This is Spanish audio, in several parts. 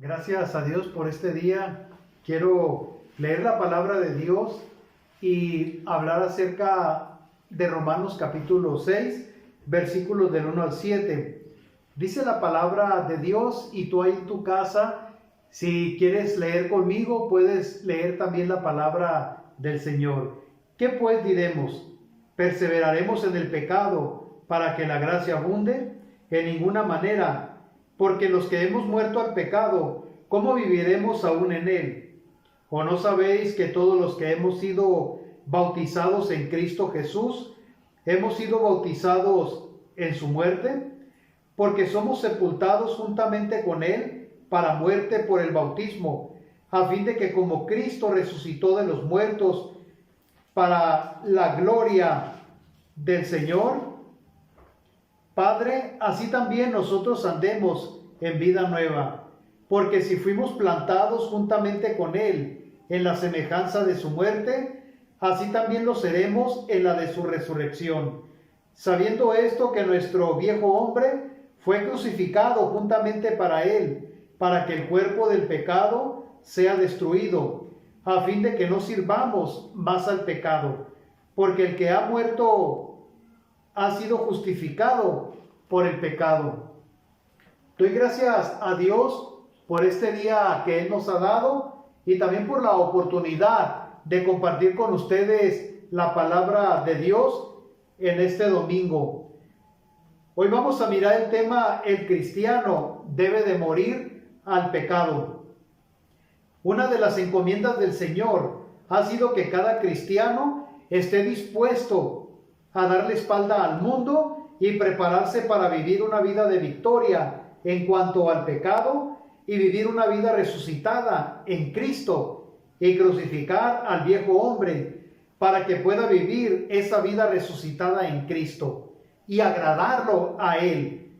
Gracias a Dios por este día. Quiero leer la palabra de Dios y hablar acerca de Romanos capítulo 6, versículos del 1 al 7. Dice la palabra de Dios, y tú ahí en tu casa, si quieres leer conmigo, puedes leer también la palabra del Señor. ¿Qué pues diremos? ¿Perseveraremos en el pecado para que la gracia abunde? En ninguna manera. Porque los que hemos muerto al pecado, ¿cómo viviremos aún en él? ¿O no sabéis que todos los que hemos sido bautizados en Cristo Jesús, hemos sido bautizados en su muerte? Porque somos sepultados juntamente con él para muerte por el bautismo, a fin de que como Cristo resucitó de los muertos para la gloria del Señor, Padre, así también nosotros andemos en vida nueva, porque si fuimos plantados juntamente con Él en la semejanza de su muerte, así también lo seremos en la de su resurrección, sabiendo esto que nuestro viejo hombre fue crucificado juntamente para Él, para que el cuerpo del pecado sea destruido, a fin de que no sirvamos más al pecado, porque el que ha muerto ha sido justificado por el pecado. Doy gracias a Dios por este día que Él nos ha dado y también por la oportunidad de compartir con ustedes la palabra de Dios en este domingo. Hoy vamos a mirar el tema: el cristiano debe de morir al pecado. Una de las encomiendas del Señor ha sido que cada cristiano esté dispuesto a darle espalda al mundo y prepararse para vivir una vida de victoria en cuanto al pecado y vivir una vida resucitada en Cristo y crucificar al viejo hombre para que pueda vivir esa vida resucitada en Cristo y agradarlo a Él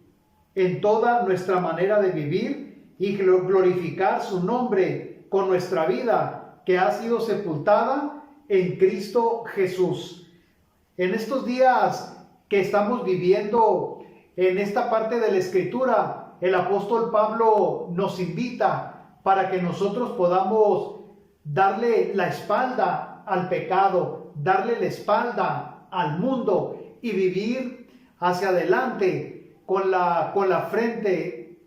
en toda nuestra manera de vivir y glorificar su nombre con nuestra vida que ha sido sepultada en Cristo Jesús. En estos días que estamos viviendo, en esta parte de la Escritura, el apóstol Pablo nos invita para que nosotros podamos darle la espalda al pecado, darle la espalda al mundo y vivir hacia adelante con la frente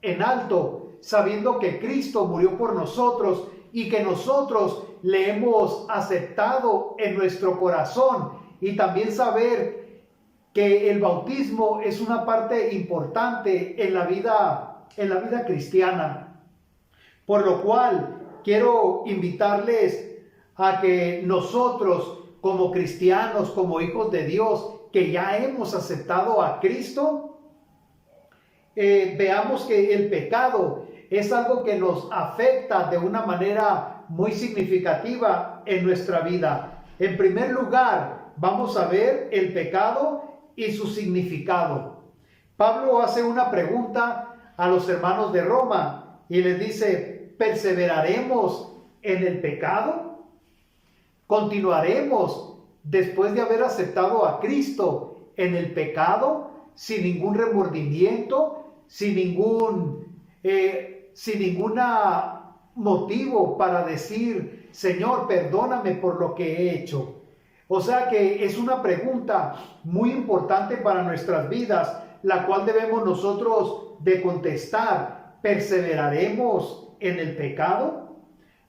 en alto, sabiendo que Cristo murió por nosotros y que nosotros le hemos aceptado en nuestro corazón, y también saber que el bautismo es una parte importante en la vida cristiana. Por lo cual quiero invitarles a que nosotros como cristianos, como hijos de Dios, que ya hemos aceptado a Cristo, veamos que el pecado es algo que nos afecta de una manera muy significativa en nuestra vida. En primer lugar, vamos a ver el pecado y su significado. Pablo hace una pregunta a los hermanos de Roma y les dice: ¿perseveraremos en el pecado? ¿Continuaremos después de haber aceptado a Cristo en el pecado sin ningún remordimiento, sin ningún motivo para decir: Señor, perdóname por lo que he hecho? O sea que es una pregunta muy importante para nuestras vidas, la cual debemos nosotros de contestar. ¿Perseveraremos en el pecado?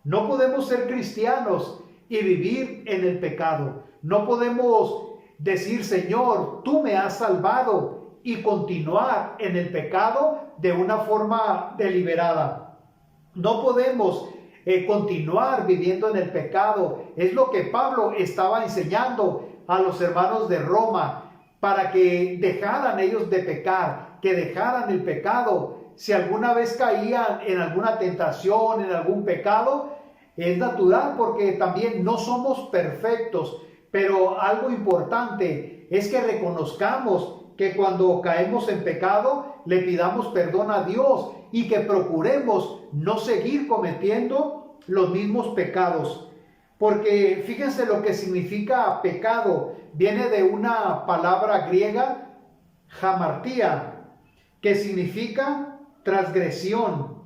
No podemos ser cristianos y vivir en el pecado. No podemos decir: Señor, tú me has salvado, y continuar en el pecado de una forma deliberada. No podemos continuar viviendo en el pecado. Es lo que Pablo estaba enseñando a los hermanos de Roma, para que dejaran ellos de pecar, que dejaran el pecado. Si alguna vez caían en alguna tentación, en algún pecado, es natural, porque también no somos perfectos, pero algo importante es que reconozcamos que cuando caemos en pecado, le pidamos perdón a Dios y que procuremos no seguir cometiendo los mismos pecados. Porque fíjense lo que significa pecado. Viene de una palabra griega, hamartía, que significa transgresión,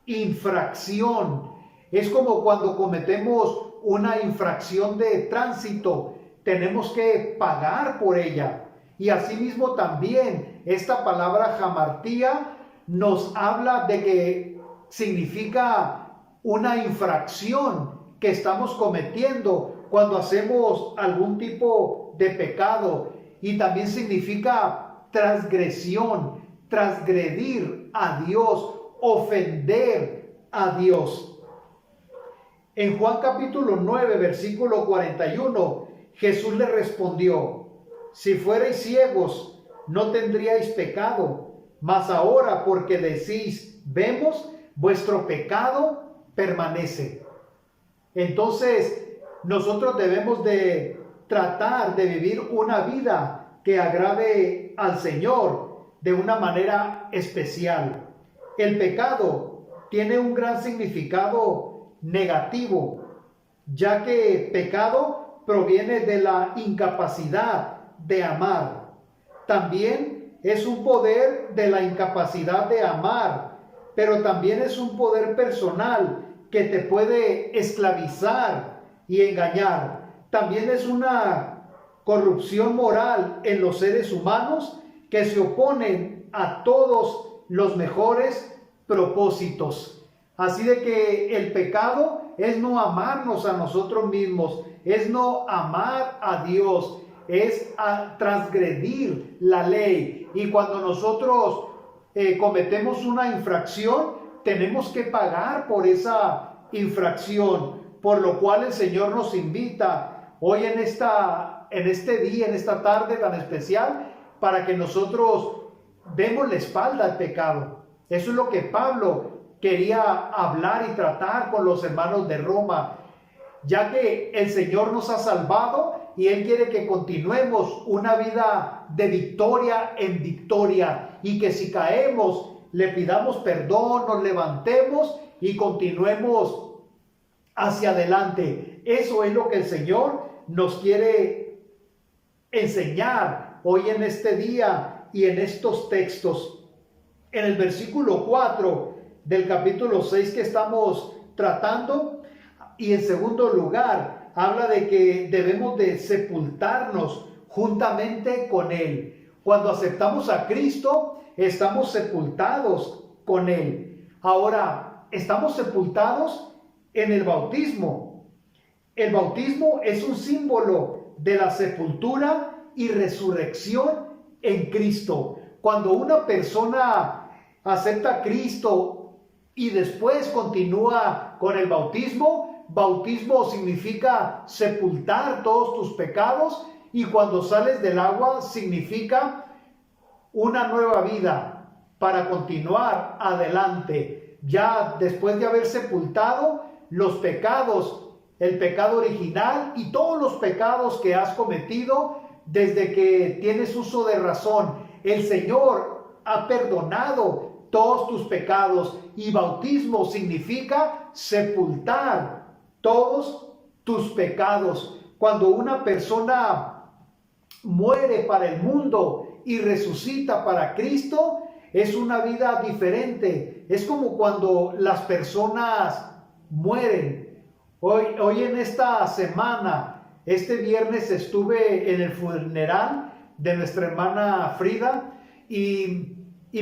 infracción. Es como cuando cometemos una infracción de tránsito, tenemos que pagar por ella. Y asimismo también esta palabra hamartía nos habla de que significa una infracción que estamos cometiendo cuando hacemos algún tipo de pecado, y también significa transgresión, transgredir a Dios, ofender a Dios. En Juan capítulo 9, versículo 41, Jesús le respondió: si fuerais ciegos, no tendríais pecado, mas ahora porque decís, vemos, vuestro pecado permanece. Entonces, nosotros debemos de tratar de vivir una vida que agrade al Señor de una manera especial. El pecado tiene un gran significado negativo, ya que pecado proviene de la incapacidad de amar. También es un poder de la incapacidad de amar, pero también es un poder personal que te puede esclavizar y engañar. También es una corrupción moral en los seres humanos que se oponen a todos los mejores propósitos. Así de que el pecado es no amarnos a nosotros mismos, es no amar a Dios, es transgredir la ley. Y cuando nosotros cometemos una infracción, tenemos que pagar por esa infracción, por lo cual el Señor nos invita hoy en este día, en esta tarde tan especial, para que nosotros demos la espalda al pecado. Eso es lo que Pablo quería hablar y tratar con los hermanos de Roma, ya que el Señor nos ha salvado y Él quiere que continuemos una vida de victoria en victoria, y que si caemos le pidamos perdón, nos levantemos y continuemos hacia adelante. Eso es lo que el Señor nos quiere enseñar hoy en este día y en estos textos. En el versículo 4 del capítulo 6 que estamos tratando, y en segundo lugar, habla de que debemos de sepultarnos juntamente con Él. Cuando aceptamos a Cristo, estamos sepultados con Él. Ahora, estamos sepultados en el bautismo. El bautismo es un símbolo de la sepultura y resurrección en Cristo. Cuando una persona acepta a Cristo y después continúa con el bautismo, bautismo significa sepultar todos tus pecados, y cuando sales del agua significa una nueva vida para continuar adelante. Ya después de haber sepultado los pecados, el pecado original y todos los pecados que has cometido desde que tienes uso de razón, el Señor ha perdonado todos tus pecados, y bautismo significa sepultar todos tus pecados. Cuando una persona muere para el mundo y resucita para Cristo, es una vida diferente. Es como cuando las personas mueren. Hoy en esta semana, este viernes, estuve en el funeral de nuestra hermana Frida, y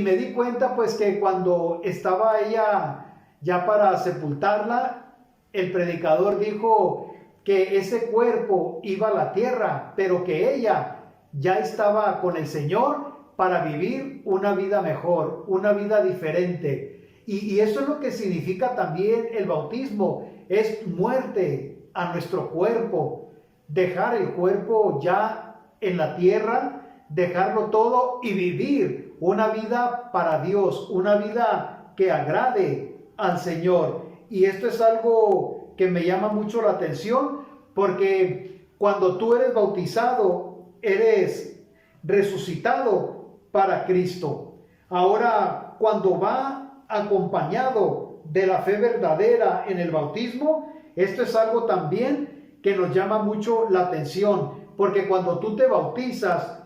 me di cuenta pues que cuando estaba ella ya para sepultarla, el predicador dijo que ese cuerpo iba a la tierra, pero que ella ya estaba con el Señor para vivir una vida mejor, una vida diferente. Y eso es lo que significa también el bautismo, es muerte a nuestro cuerpo, dejar el cuerpo ya en la tierra, dejarlo todo y vivir una vida para Dios, una vida que agrade al Señor. Y esto es algo que me llama mucho la atención, porque cuando tú eres bautizado, eres resucitado para Cristo. Ahora, cuando va acompañado de la fe verdadera en el bautismo, esto es algo también que nos llama mucho la atención, porque cuando tú te bautizas,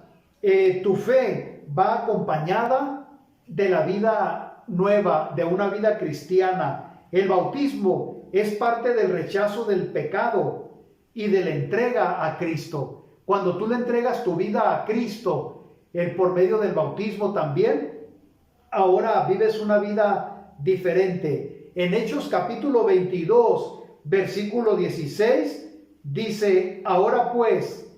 tu fe va acompañada de la vida nueva, de una vida cristiana. El bautismo es parte del rechazo del pecado y de la entrega a Cristo. Cuando tú le entregas tu vida a Cristo, por medio del bautismo también, ahora vives una vida diferente. En Hechos capítulo 22, versículo 16, dice: ahora pues,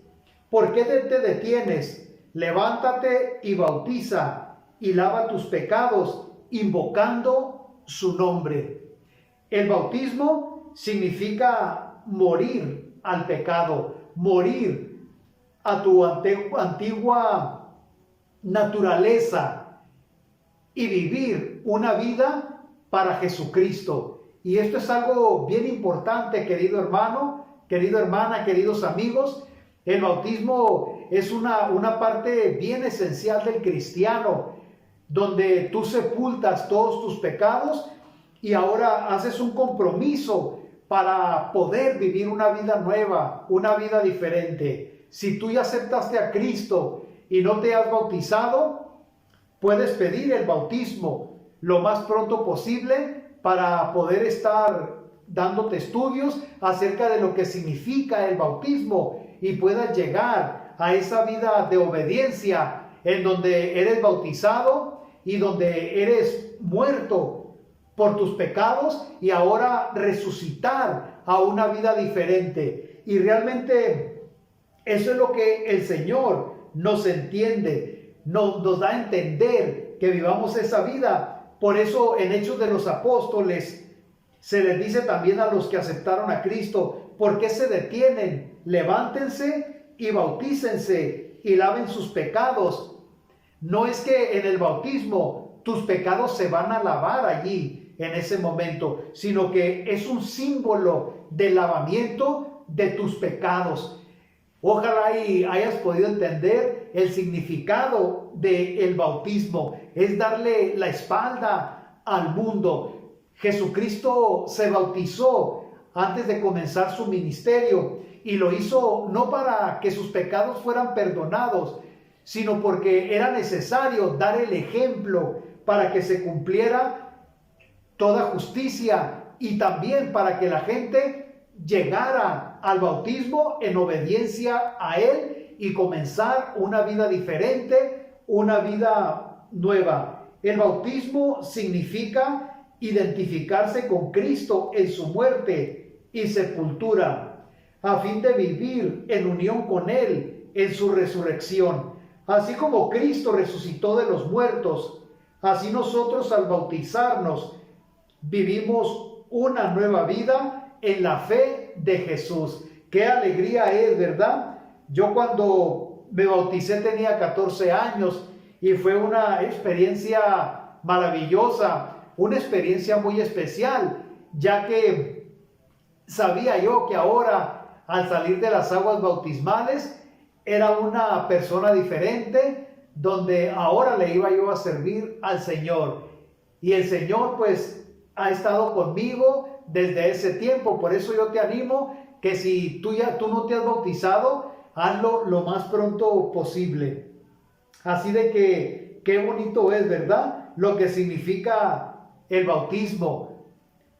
¿por qué te detienes? Levántate y bautiza y lava tus pecados, invocando su nombre. El bautismo significa morir al pecado, morir a tu antigua naturaleza y vivir una vida para Jesucristo. Y esto es algo bien importante, querido hermano, querida hermana, queridos amigos. El bautismo es una parte bien esencial del cristiano, donde tú sepultas todos tus pecados y ahora haces un compromiso para poder vivir una vida nueva, una vida diferente. Si tú ya aceptaste a Cristo y no te has bautizado, puedes pedir el bautismo lo más pronto posible para poder estar dándote estudios acerca de lo que significa el bautismo y puedas llegar a esa vida de obediencia en donde eres bautizado y donde eres muerto por tus pecados y ahora resucitar a una vida diferente. Y realmente eso es lo que el Señor nos entiende, nos da a entender que vivamos esa vida. Por eso en Hechos de los Apóstoles se les dice también a los que aceptaron a Cristo: ¿por qué se detienen? Levántense y bautícense y laven sus pecados. No es que en el bautismo tus pecados se van a lavar allí en ese momento, sino que es un símbolo de lavamiento de tus pecados. Ojalá y hayas podido entender el significado del bautismo. Es darle la espalda al mundo. Jesucristo se bautizó antes de comenzar su ministerio y lo hizo no para que sus pecados fueran perdonados, sino porque era necesario dar el ejemplo para que se cumpliera toda justicia y también para que la gente llegara al bautismo en obediencia a Él y comenzar una vida diferente, una vida nueva. El bautismo significa identificarse con Cristo en su muerte y sepultura, a fin de vivir en unión con Él en su resurrección. Así como Cristo resucitó de los muertos, así nosotros al bautizarnos vivimos una nueva vida en la fe de Jesús. ¡Qué alegría es!, ¿verdad? Yo cuando me bauticé tenía 14 años y fue una experiencia maravillosa, una experiencia muy especial, ya que sabía yo que ahora, al salir de las aguas bautismales, era una persona diferente, donde ahora le iba yo a servir al Señor. Y el Señor pues ha estado conmigo desde ese tiempo. Por eso yo te animo que si tú no te has bautizado, hazlo lo más pronto posible. Así de que qué bonito es, ¿verdad?, lo que significa el bautismo.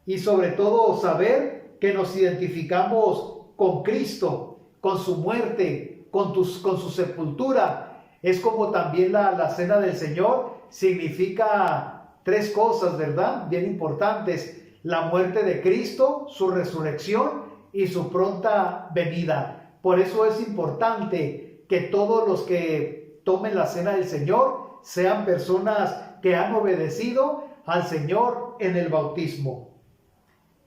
Y sobre todo saber que nos identificamos con Cristo, con su muerte, con su sepultura. Es como también la cena del Señor significa 3 cosas, ¿verdad?, bien importantes: la muerte de Cristo, su resurrección y su pronta venida. Por eso es importante que todos los que tomen la cena del Señor sean personas que han obedecido al Señor en el bautismo.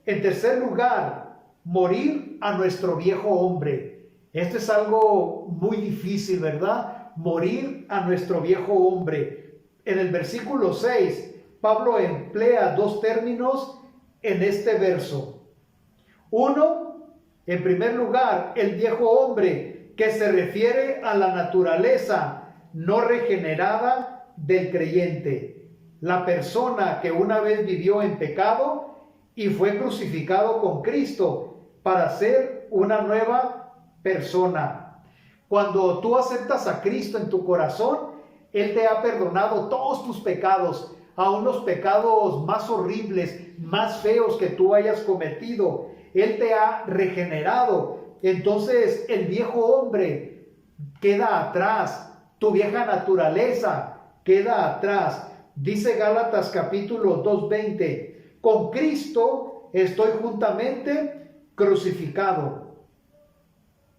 En tercer lugar, morir a nuestro viejo hombre. Esto es algo muy difícil, ¿verdad? Morir a nuestro viejo hombre. En el versículo 6, Pablo emplea 2 términos en este verso. Uno, en primer lugar, el viejo hombre, que se refiere a la naturaleza no regenerada del creyente, la persona que una vez vivió en pecado y fue crucificado con Cristo para ser una nueva persona. Cuando tú aceptas a Cristo en tu corazón, Él te ha perdonado todos tus pecados. aún los pecados más horribles, más feos que tú hayas cometido. Él te ha regenerado. Entonces el viejo hombre queda atrás, tu vieja naturaleza queda atrás. Dice Gálatas capítulo 2:20, con Cristo estoy juntamente crucificado.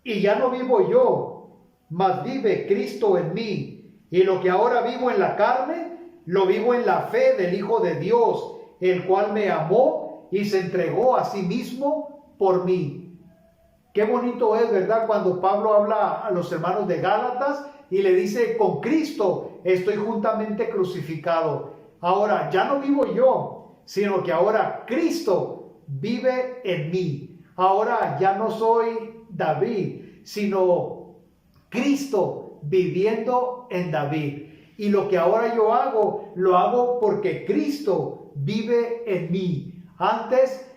Y ya no vivo yo, mas vive Cristo en mí. Y lo que ahora vivo en la carne, lo vivo en la fe del Hijo de Dios, el cual me amó y se entregó a sí mismo por mí. Qué bonito es, ¿verdad? Cuando Pablo habla a los hermanos de Gálatas y le dice, con Cristo estoy juntamente crucificado. Ahora ya no vivo yo, sino que ahora Cristo vive en mí. Ahora ya no soy David, sino Cristo viviendo en David. Y lo que ahora yo hago, lo hago porque Cristo vive en mí. Antes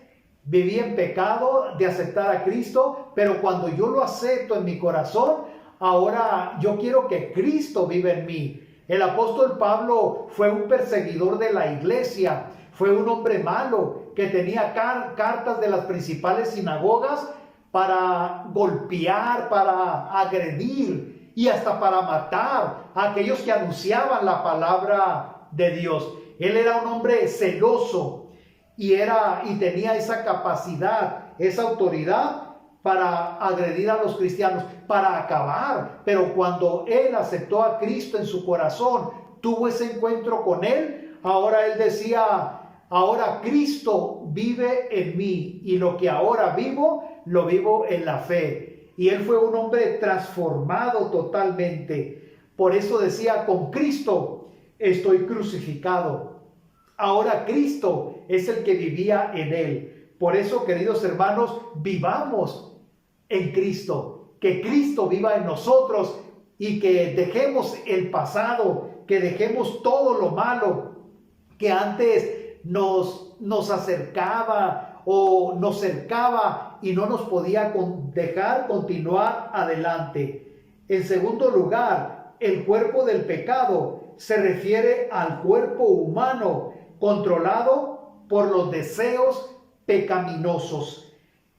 viví en pecado de aceptar a Cristo, pero cuando yo lo acepto en mi corazón, ahora yo quiero que Cristo viva en mí. El apóstol Pablo fue un perseguidor de la iglesia, fue un hombre malo que tenía cartas de las principales sinagogas para golpear, para agredir y hasta para matar a aquellos que anunciaban la palabra de Dios. Él era un hombre celoso y tenía esa capacidad, esa autoridad para agredir a los cristianos, para acabar. Pero cuando él aceptó a Cristo en su corazón, tuvo ese encuentro con él, ahora él decía, ahora Cristo vive en mí y lo que ahora vivo, lo vivo en la fe. Y él fue un hombre transformado totalmente. Por eso decía, con Cristo estoy crucificado. Ahora Cristo es el que vivía en él. Por eso, queridos hermanos, vivamos en Cristo, que Cristo viva en nosotros y que dejemos el pasado, que dejemos todo lo malo que antes nos acercaba o nos cercaba y no nos podía dejar continuar adelante. En segundo lugar, el cuerpo del pecado se refiere al cuerpo humano controlado por los deseos pecaminosos.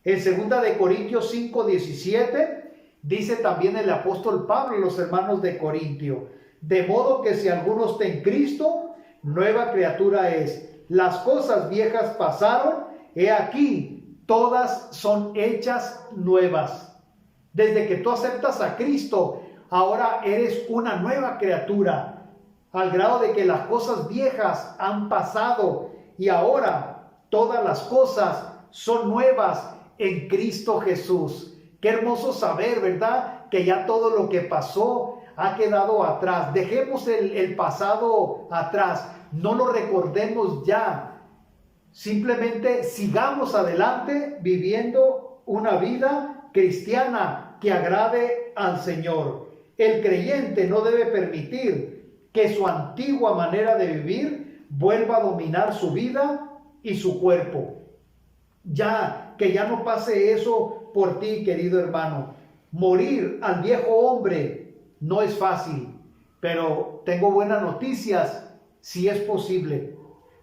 En 2 de Corintios 5:17 dice también el apóstol Pablo y los hermanos de Corintio, de modo que si alguno está en Cristo, nueva criatura es. Las cosas viejas pasaron, he aquí, todas son hechas nuevas. Desde que tú aceptas a Cristo, ahora eres una nueva criatura, al grado de que las cosas viejas han pasado y ahora todas las cosas son nuevas en Cristo Jesús. Qué hermoso saber, ¿verdad? Que ya todo lo que pasó ha quedado atrás. Dejemos el pasado atrás. No lo recordemos ya. Simplemente sigamos adelante viviendo una vida cristiana que agrade al Señor. El creyente no debe permitir que su antigua manera de vivir vuelva a dominar su vida y su cuerpo. Que ya no pase eso por ti, querido hermano. Morir al viejo hombre no es fácil, pero tengo buenas noticias, si es posible.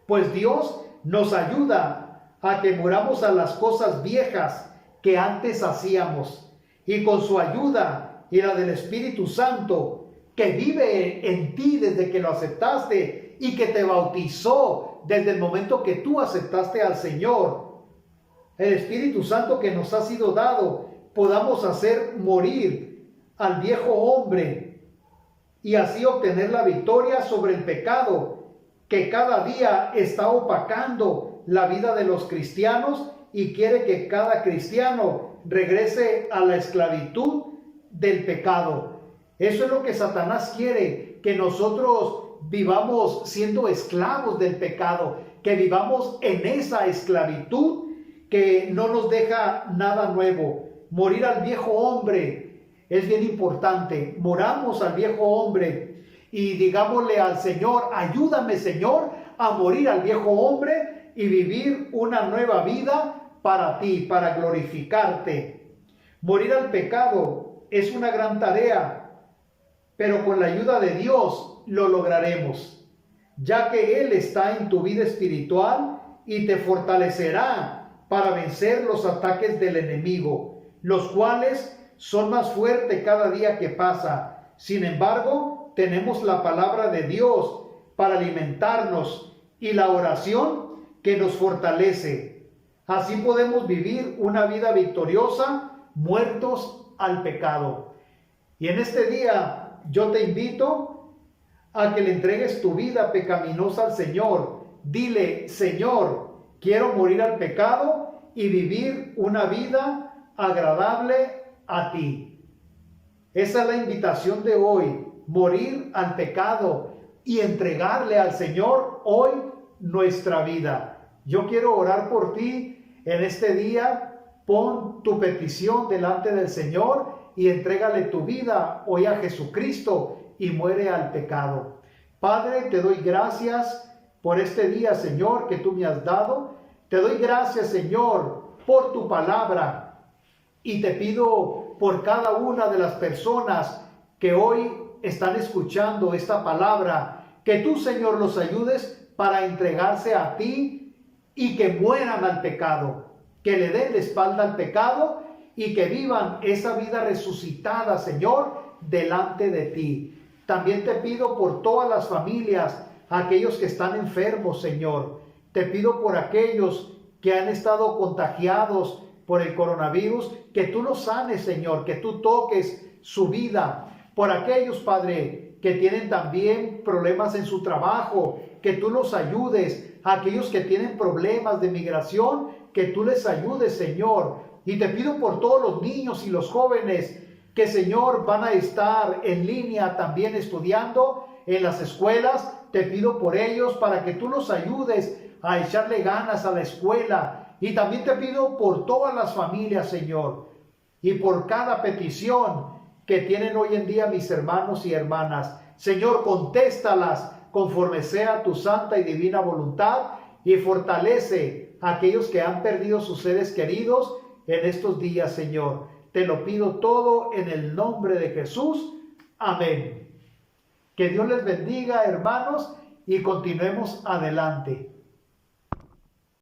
Pues Dios nos ayuda a que muramos a las cosas viejas que antes hacíamos. Y con su ayuda y la del Espíritu Santo, que vive en ti desde que lo aceptaste y que te bautizó desde el momento que tú aceptaste al Señor, el Espíritu Santo que nos ha sido dado, podamos hacer morir al viejo hombre y así obtener la victoria sobre el pecado que cada día está opacando la vida de los cristianos y quiere que cada cristiano regrese a la esclavitud del pecado. Eso es lo que Satanás quiere, que nosotros vivamos siendo esclavos del pecado, que vivamos en esa esclavitud que no nos deja nada nuevo. Morir al viejo hombre es bien importante. Moramos al viejo hombre y digámosle al Señor, ayúdame, Señor, a morir al viejo hombre y vivir una nueva vida para ti, para glorificarte. Morir al pecado es una gran tarea, pero con la ayuda de Dios lo lograremos. ya que Él está en tu vida espiritual y te fortalecerá para vencer los ataques del enemigo, los cuales son más fuertes cada día que pasa. Sin embargo, tenemos la palabra de Dios para alimentarnos y la oración que nos fortalece. Así podemos vivir una vida victoriosa, muertos al pecado. Y en este día yo te invito a que le entregues tu vida pecaminosa al Señor. Dile: Señor, quiero morir al pecado y vivir una vida agradable a ti. Esa es la invitación de hoy: morir al pecado y entregarle al Señor hoy nuestra vida. Yo quiero orar por ti en este día. Pon tu petición delante del Señor y entrégale tu vida hoy a Jesucristo y muere al pecado. Padre, te doy gracias por este día, Señor, que tú me has dado. Te doy gracias, Señor, por tu palabra, y te pido por cada una de las personas que hoy están escuchando esta palabra, que tú, Señor, los ayudes para entregarse a ti y que mueran al pecado, que le den la espalda al pecado y que vivan esa vida resucitada, Señor, delante de ti. También te pido por todas las familias, aquellos que están enfermos, Señor. Te pido por aquellos que han estado contagiados por el coronavirus, que tú los sanes, Señor, que tú toques su vida. Por aquellos, Padre, que tienen también problemas en su trabajo, que tú los ayudes. Aquellos que tienen problemas de migración, que tú les ayudes, Señor. Y te pido por todos los niños y los jóvenes que, Señor, van a estar en línea también estudiando en las escuelas. Te pido por ellos para que tú los ayudes a echarle ganas a la escuela. Y también te pido por todas las familias, Señor, y por cada petición que tienen hoy en día mis hermanos y hermanas. Señor, contéstalas conforme sea tu santa y divina voluntad, y fortalece a aquellos que han perdido sus seres queridos en estos días, Señor. Te lo pido todo en el nombre de Jesús. Amén. Que Dios les bendiga, hermanos, y continuemos adelante.